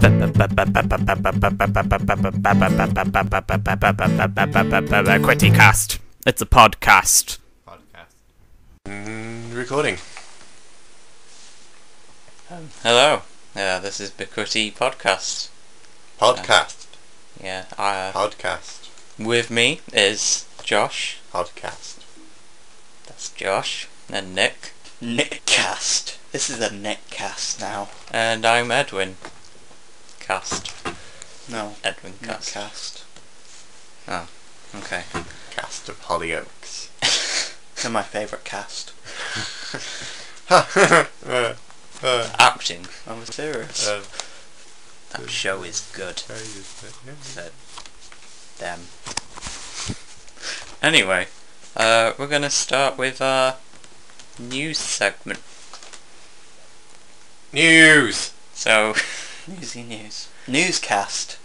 BeQWITYcast. It's a podcast. Recording. Hello. This is BeQWITY podcast. Podcast. Podcast. With me is Josh. Podcast. That's Josh. And Nick. Nickcast. This is a Nickcast now. And I'm Edwin. Cast. No. Edwin cast. Nickcast. Oh, okay. Cast of Hollyoaks. They're my favourite cast. Acting. I'm serious. That show is good. Said them. Anyway, we're gonna start with our news segment. News! So, Newsy news. Newscast.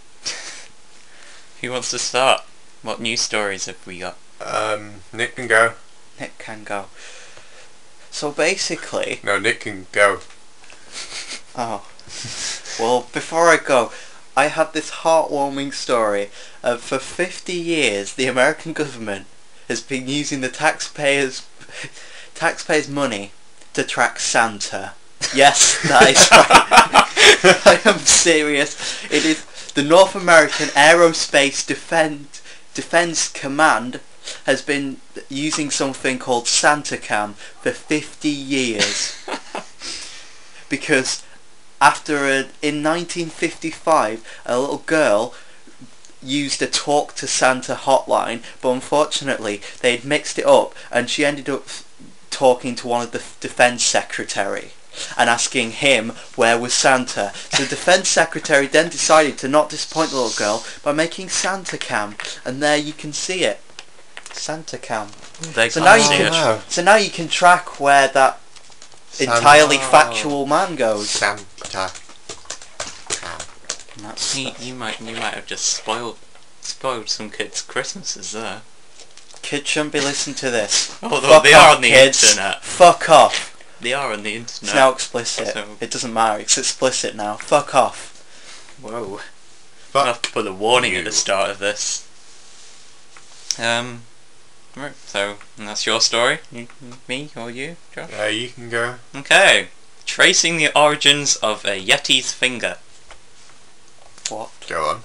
who wants to start? What news stories have we got? Nick can go. Nick can go. So basically... No, Nick can go. Oh. Well, before I go, I had this heartwarming story. For 50 years, the American government has been using the taxpayers' money to track Santa. Yes, that is right. I am serious. It is the North American Aerospace Defense Command has been using something called SantaCam for 50 years. Because in 1955, a little girl used a Talk to Santa hotline, but unfortunately they had mixed it up and she ended up talking to one of the defense secretary and asking him where was Santa. So the defense secretary then decided to not disappoint the little girl by making SantaCam, and there you can see it. SantaCam. So now you can track where that entirely factual man goes. Santa. You might have just spoiled some kids' Christmases there. Kids shouldn't be listening to this. Although they are on the internet. Fuck off. They are on the internet. It's now explicit. So it doesn't matter. It's explicit now. Fuck off. Whoa. I'll have to put a warning at the start of this. Right, so, and that's your story? Me or you, Josh? You can go. Okay. Tracing the origins of a Yeti's finger. What? Go on.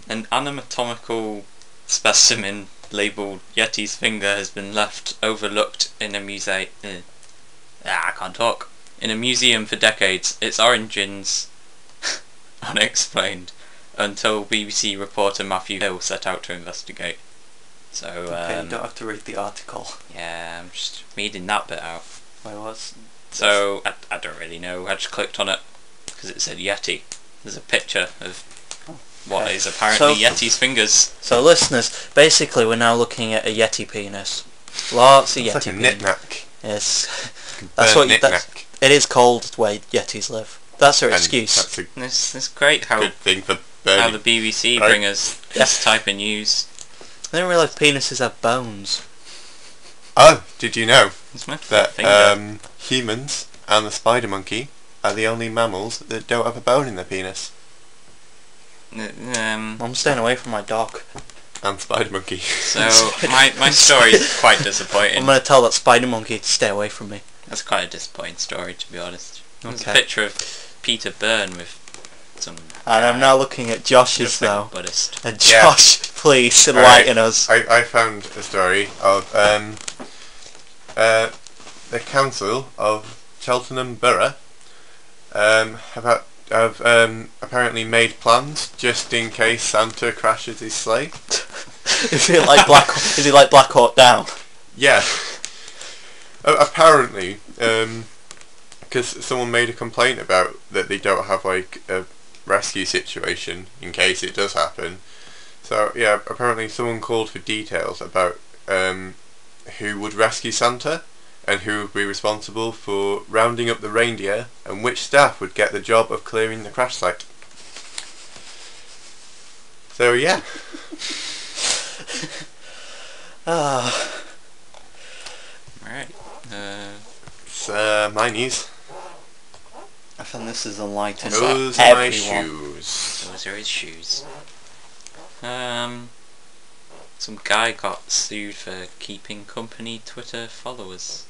An anatomical specimen labelled Yeti's finger has been left overlooked in a museum. I can't talk. In a museum for decades. Its origins unexplained until BBC reporter Matthew Hill set out to investigate. So Okay, you don't have to read the article. Yeah, I'm just reading that bit out. Wait, what's... So I don't really know. I just clicked on it because it said Yeti. There's a picture of what is apparently Yeti's fingers. So listeners, basically we're now looking at a Yeti penis. Lots of Yeti like a penis. knick-knack. Yes. That's what it is called where Yetis live. That's their excuse. That's It's great how good thing for how the BBC bring us this type of news. I didn't realise penises have bones. Oh, did you know It's my that finger. humans and the spider monkey are the only mammals that don't have a bone in their penis? I'm staying away from my dog. And spider monkey. So my story is quite disappointing. I'm going to tell that spider monkey to stay away from me. That's quite a disappointing story, to be honest. There's a Okay. picture of Peter Byrne with some. And I'm now looking at Josh's looks like a now. Buddhist. And Josh, please enlighten us. I found a story of the council of Cheltenham Borough have apparently made plans just in case Santa crashes his sleigh. Is he like Black Hawk Down? Yeah. Apparently, because someone made a complaint about that they don't have like a rescue situation in case it does happen. So yeah, apparently someone called for details about who would rescue Santa and who would be responsible for rounding up the reindeer and which staff would get the job of clearing the crash site. So yeah. Right. It's my news. and this is enlightening. Those are my Everyone. shoes. Those are his shoes. Some guy got sued for keeping company Twitter followers.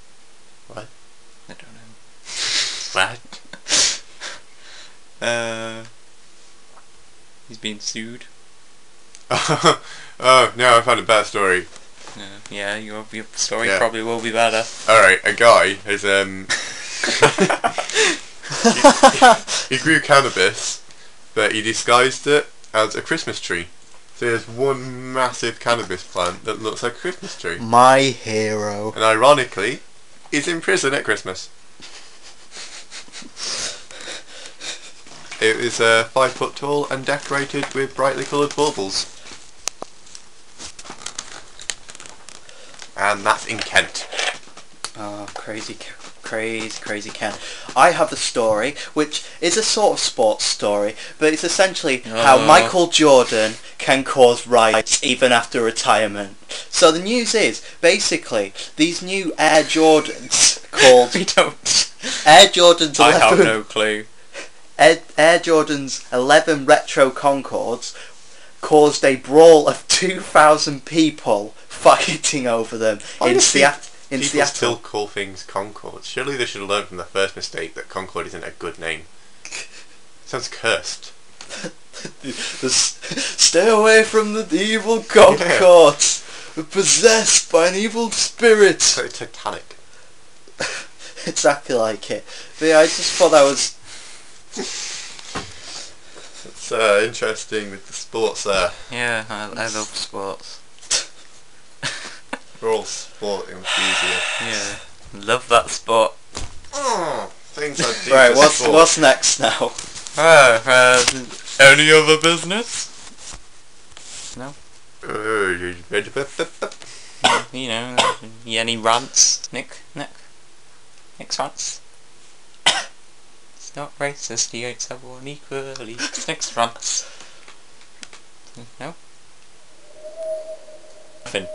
What? I don't know. What? He's been sued. Oh, no, I found a better story. Yeah, your story Yeah. probably will be better. Alright, a guy has, he grew cannabis, but he disguised it as a Christmas tree. So he has one massive cannabis plant that looks like a Christmas tree. My hero. And ironically, he's in prison at Christmas. It is 5 foot tall and decorated with brightly coloured baubles. And that's in Kent. Oh, crazy Ken. I have a story, which is a sort of sports story, but it's essentially how Michael Jordan can cause riots even after retirement. So the news is, basically, these new Air Jordans called... We don't. Air Jordans 11... I have no clue. Air Jordan's 11 Retro Concords caused a brawl of 2,000 people fighting over them in Seattle. People still call things Concords. Surely they should have learned from their first mistake that Concord isn't a good name. Sounds cursed. Stay away from the evil Concords. We're possessed by an evil spirit. It's like Titanic. Exactly like it. But yeah, I just thought that was... It's interesting with the sports there. Yeah, I love sports. We're all sport enthusiasts. Yeah, love that sport. Things I do Right, for sport. what's next now? Any other business? No? You know, any rants? Nick's rants? It's not racist, he hates everyone equally. Nick's rants. No? Nothing.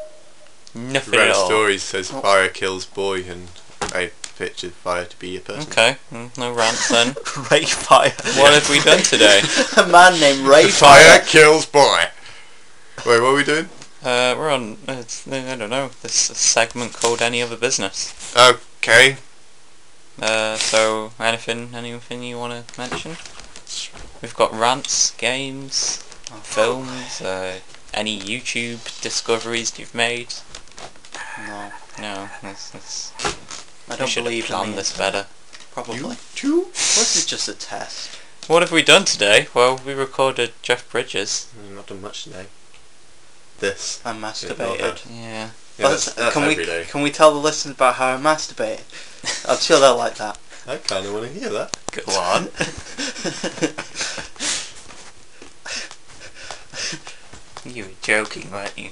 Nothing Read at all. stories says fire kills boy, and I pictured fire to be a person. Okay, no rants then. Ray Fire. What have we done today? A man named Ray Fire kills boy. Wait, what are we doing? We're on, I don't know, this segment called Any Other Business. Okay. So, anything you want to mention? We've got rants, games, films, any YouTube discoveries you've made? No, No, I don't believe in planned the this better. Probably. YouTube? This is just a test. What have we done today? Well, we recorded Jeff Bridges. Not done much today. This. I masturbated. Yeah. Yeah, that's every day. Can we tell the listeners about how I masturbated? I'm sure they'll like that. I kind of want to hear that. Go on. You were joking, weren't you?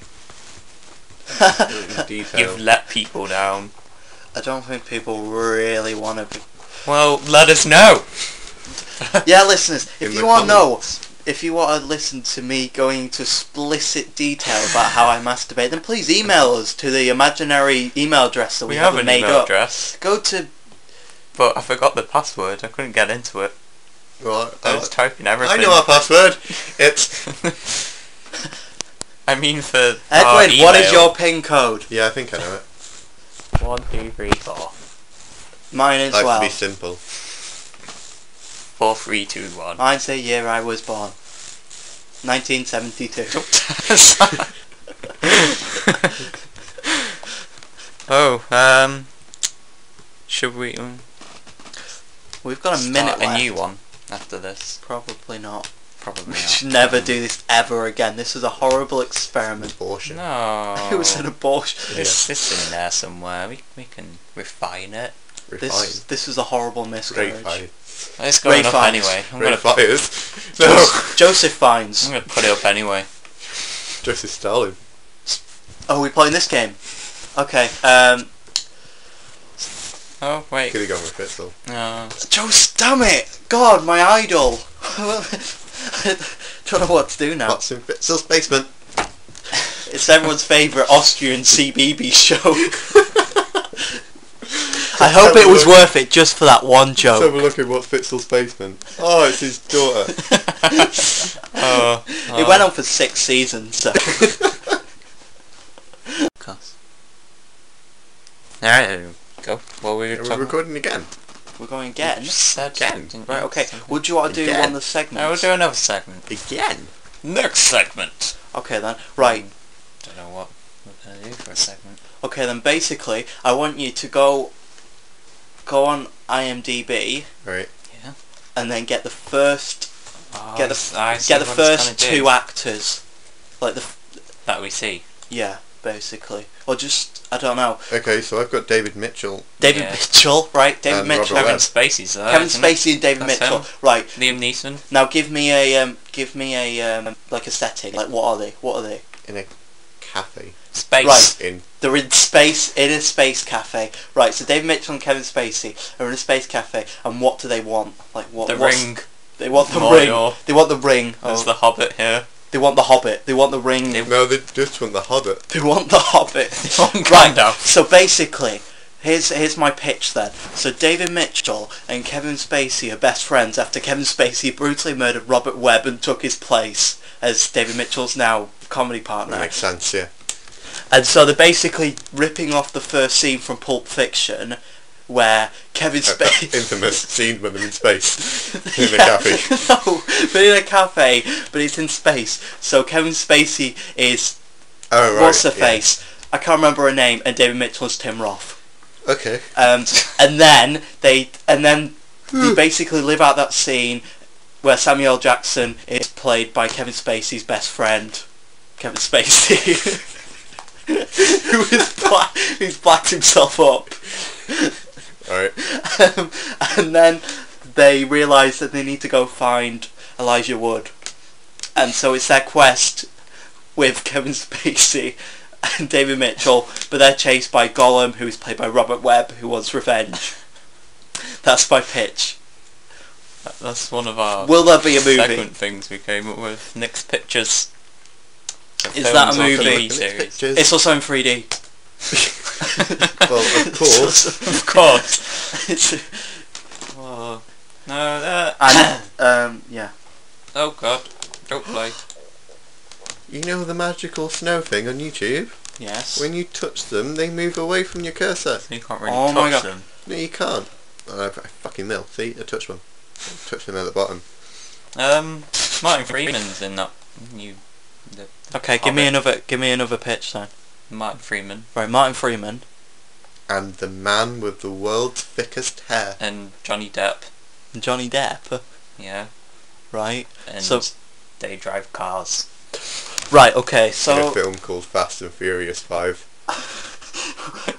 In detail. You've let people down. I don't think people really want to be... Well, let us know. Yeah, listeners, if In you the want to know, comments. if you want to listen to me going into explicit detail about how I masturbate, then please email us to the imaginary email address that we have an haven't made email up. address, Go to... but I forgot the password. I couldn't get into it. Well, I was typing everything. I know our password. It's... I mean for Edwin, what is your PIN code? Yeah, I think I know it. 1, 2, 3, 4. Mine as Like well. to be simple. 4, 3, 2, 1. Mine's the year I was born. 1972. Should we We've got a start minute a left. new one after this? Probably not. Probably We not. should never do this ever again. This was a horrible experiment. Abortion. No. It was an abortion. It's in there somewhere. We can refine it. This was a horrible miscarriage. Refine. It's going Ray up Fiennes. anyway. I'm Ray gonna Fires. No. Joseph Fiennes. put it up anyway. Joseph Stalin. Oh, we playing this game? Okay. Oh wait. Could have gone with Pitzel. No. Joe, damn it! God, my idol. Don't know what to do now. What's in Pitzel's basement? It's everyone's favourite Austrian CBB show. I hope it was worth it just for that one Let's have a joke. look at what's Fitzel's basement. Oh, it's his daughter. It went on for 6 seasons, so... There you go. What were you We're talking recording again. We're going again? Again. Right, okay. What do you want to do Again. on the segment? No, we'll do another segment. Again. Next segment. Okay then, right. Don't know what we're going to do for a segment. Okay then, basically, I want you to go on IMDb Right. Yeah. and then get the first... Oh, Get the first 2 actors. Like that we see. Yeah, basically. Or just, I don't know. Okay, so I've got David Mitchell. David Yeah. Mitchell, right? David And Mitchell. Robert Kevin Webb. Spacey's there. Kevin isn't it? Spacey and David That's Mitchell. him. Right. Liam Neeson. Now give me a like a setting. Like what are they? What are they? In a cafe. Space. Right. In They're in a space cafe. Right, so David Mitchell and Kevin Spacey are in a space cafe, and what do they want? Like what? The what's- ring. They want the Mordor. ring. They want the ring. There's Oh, the Hobbit here. they want the Hobbit. They want the ring. No, they just want the Hobbit. They want the Hobbit. Right. Right. So basically, here's my pitch then. So David Mitchell and Kevin Spacey are best friends after Kevin Spacey brutally murdered Robert Webb and took his place as David Mitchell's now comedy partner. That makes sense, yeah. And so they're basically ripping off the first scene from Pulp Fiction, where Kevin That Spacey... infamous scene when they're in space. In a cafe. No, but in a cafe, but it's in space. So Kevin Spacey is... Oh, right. What's her yeah. face? I can't remember her name, and David Mitchell's Tim Roth. Okay. And then they basically live out that scene where Samuel L. Jackson is played by Kevin Spacey's best friend, Kevin Spacey, who's blacked himself up. Alright. And then they realise that they need to go find Elijah Wood, and so it's their quest with Kevin Spacey and David Mitchell, but they're chased by Gollum, who is played by Robert Webb, who wants revenge. That's my pitch. That's one of our Will there be a movie? segment things we came up with. Nick's Pictures. Is that a Films or movie? TV Nick's series. Pictures. It's also in 3D. Well, of course. Of course. It's, Oh, no, that. and yeah. Oh god. Don't play. You know the magical snow thing on YouTube? Yes. When you touch them, they move away from your cursor. You can't really Oh my touch God. them. No, you can't. I fucking will. See, I touched one. I touched them at the bottom. Martin Freeman's in that new. Okay, give me another pitch then. Martin Freeman Right, Martin Freeman. And the man with the world's thickest hair. and Johnny Depp. And Johnny Depp. Yeah. Right. And So- they drive cars. Right. Okay. In a So film called Fast and Furious 5.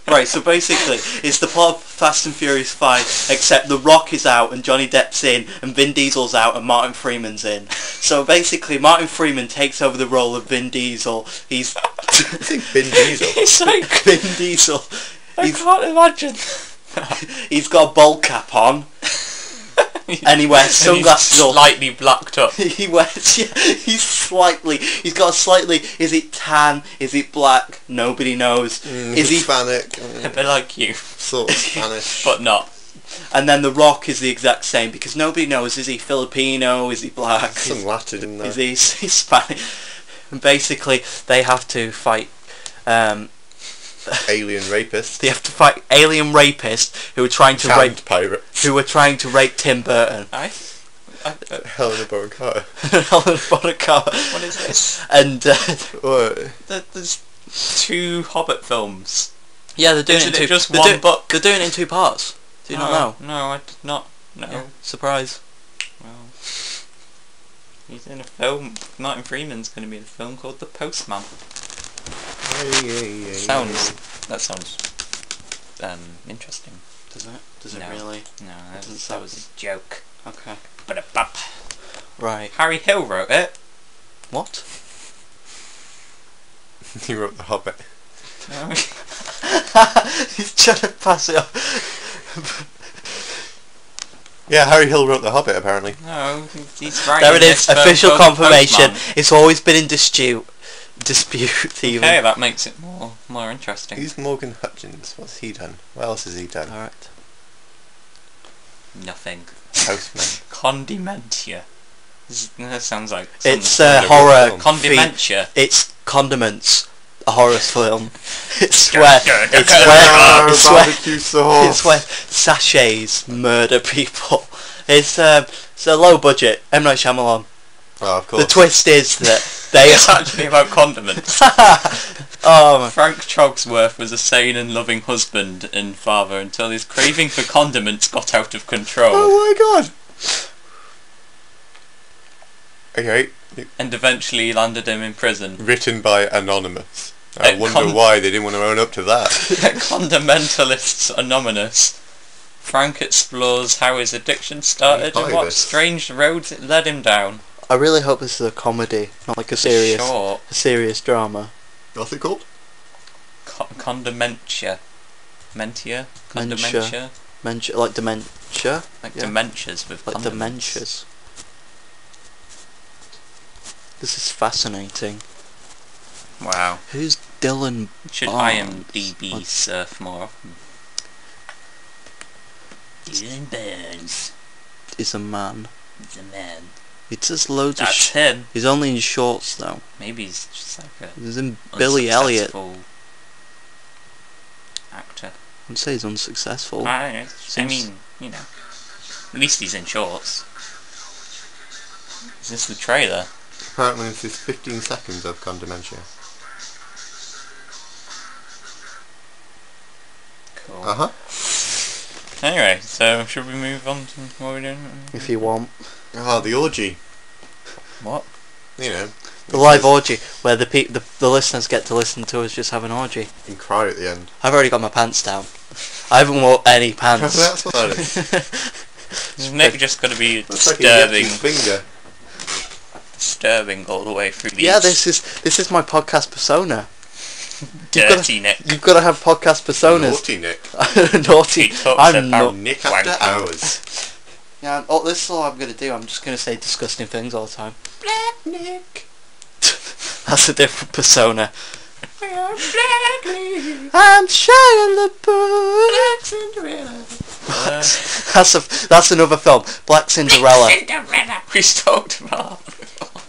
right. So basically, it's the plot of Fast and Furious 5, except The Rock is out and Johnny Depp's in, and Vin Diesel's out and Martin Freeman's in. So basically, Martin Freeman takes over the role of Vin Diesel. He's I think Vin Diesel. It's like Vin Diesel. I He's, can't imagine. he's got a bowl cap on, and he wears sunglasses. He's slightly blacked up. He wears, yeah, he's got a slightly, is it tan, is it black, nobody knows, is he, Hispanic? A bit like you, Sort of Spanish. but not. and then The Rock is the exact same, because nobody knows, is he Filipino, is he black, Some Latin in there. is he Hispanic, and basically, they have to fight, Alien rapists. they have to fight alien rapists who are trying to rape, Sand pirates. who are trying to rape Tim Burton, Helena Bonham Carter. Helena Bonham Carter, What is this? and, What? There's 2 Hobbit films. yeah, they're doing Isn't it in it two, just they're one book? They're doing it in 2 parts, do you not know? No, I did not know. Yeah, surprise. Well, he's in a film. Martin Freeman's going to be in a film called The Postman. That sounds interesting. Does it? Does it No. really? No, Doesn't that was a joke. Okay. Ba-da-bop. Right. Harry Hill wrote it. What? He wrote The Hobbit. No. He's trying to pass it off. Yeah, Harry Hill wrote The Hobbit, apparently. No, he's writing There it is. this film Official called The confirmation. Postman. It's always been in dispute even. Okay, that makes it more more interesting. Who's Morgan Hutchins? What's he done? What else has he done? Alright. Nothing. Postman. Condimentia. That sounds like It's kind of horror. film. Condimentia. It's Condiments, a horror film. It's Barbecue sauce. it's where sachets murder people. It's a low budget. M. Night Shyamalan. Oh, of course. The twist is that they It's actually about condiments. oh my. Frank Trogsworth was a sane and loving husband and father until his craving for condiments got out of control Oh my god. Okay. and eventually landed him in prison. Written by Anonymous. I At wonder why they didn't want to own up to that. At Condimentalists Anonymous, Frank explores how his addiction started and what strange roads it led him down. I really hope this is a comedy, not like a serious drama. What's it called? Condimentia. Mentia? Dementia. Condimentia? Like dementia? Like Yeah. dementias with Like condiments. dementias. This is fascinating. Wow. Who's Dylan Should Barnes? IMDb surf more often. Dylan Burns Is a man. is a man. He does loads of That's him. He's only in shorts though. Maybe he's just like a He's in Billy Elliot. unsuccessful actor. I'd say he's unsuccessful. I Seems- mean, you know, at least he's in shorts. Is this the trailer? Apparently this is 15 seconds of Condimentia. Cool. Uh-huh. Anyway, so should we move on to what we're doing? If you want. Ah, the orgy. What? You know. The live orgy, where the listeners get to listen to us just have an orgy. And cry at the end. I've already got my pants down. I haven't worn any pants. That's what that is. Is Nick just going to be That's like a disturbing, Yeti's finger. disturbing all the way through these? Yeah, this is my podcast persona. dirty Nick. You've got to have podcast personas. Naughty Nick. Naughty. He talks I'm about not. Nick after wanking. hours. Yeah, this is all I'm going to do. I'm just going to say disgusting things all the time. Black Nick. That's a different persona. Black I'm Shia LaBeouf. Cinderella. That's another film. Black Cinderella. We talked about.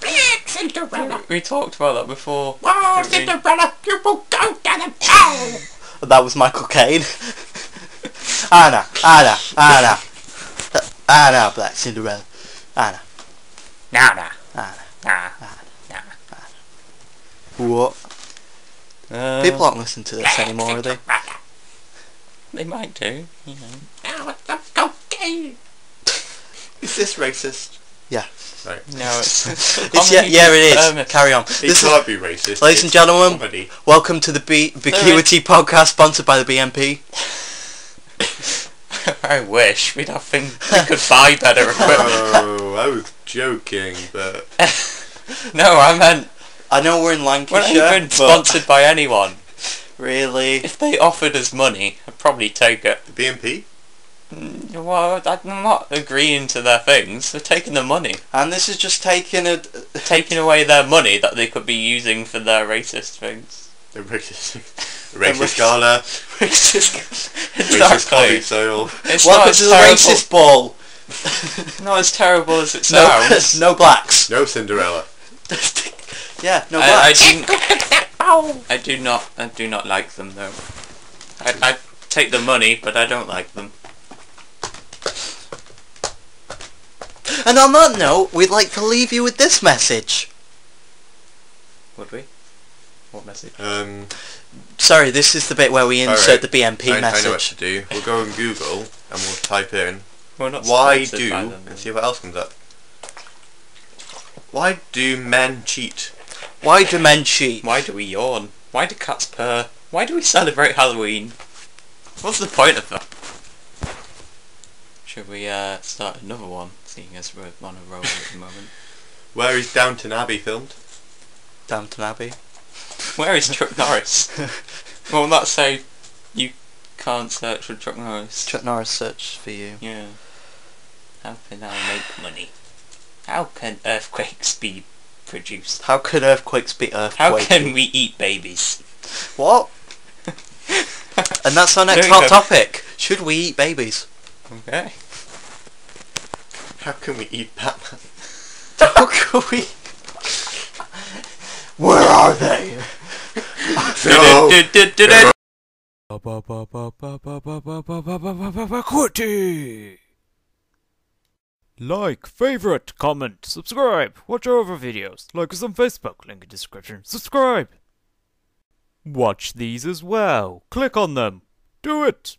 Black Cinderella. We talked about that before. Oh, didn't we? Cinderella, you will go down the town. That was Michael Caine. Anna, Black Cinderella. Anna. Nah. What? People aren't listening to this anymore, are they? They might do, you know. Is this racist? Yeah. Right. No, it's It is. Carry on. It This is, can't be racist. ladies and It's gentlemen, comedy. welcome to the BeQWITY podcast, sponsored by the BNP. I wish we could buy better equipment. Oh, I was joking, but No, I meant I know we're in we're not Lancashire, even but sponsored by anyone. really, If they offered us money, I'd probably take it. the BNP. Well, I'm not agreeing to their things. They're taking the money, and this is just taking a. taking away their money that they could be using for their racist things. The racist, racist gala, Racist. racist coffee Exactly. sale. It's Welcome not as to the terrible. racist ball. Not as terrible as it No, sounds. no blacks. No Cinderella. Yeah, no I blacks. do not like them though. I take the money, but I don't like them. And on that note, we'd like to leave you with this message. Would we? What message? Sorry, this is the bit where we insert the BNP I know what message. to do. We'll go on Google and we'll type in We're not why sponsored do by them. and see what else comes up. Why do men cheat? Why do men cheat? Why do we yawn? Why do cats purr? Why do we celebrate Halloween? What's the point of that? Should we start another one, seeing as we're on a roll at the moment? Where is Downton Abbey filmed? Downton Abbey. Where is Chuck Norris? Will that say you can't search for Chuck Norris? Chuck Norris search for you. Yeah. How can I make money? How can earthquakes be produced? How could earthquakes be earthquakes? How can we eat babies? What? And that's our next There you hot go. topic. Should we eat babies? Okay. How can we eat Batman? How can we? Where are they? No. BeQWITY! Like, favorite, comment, subscribe, watch our other videos, like us on Facebook, link in description, subscribe! Watch these as well, click on them, do it!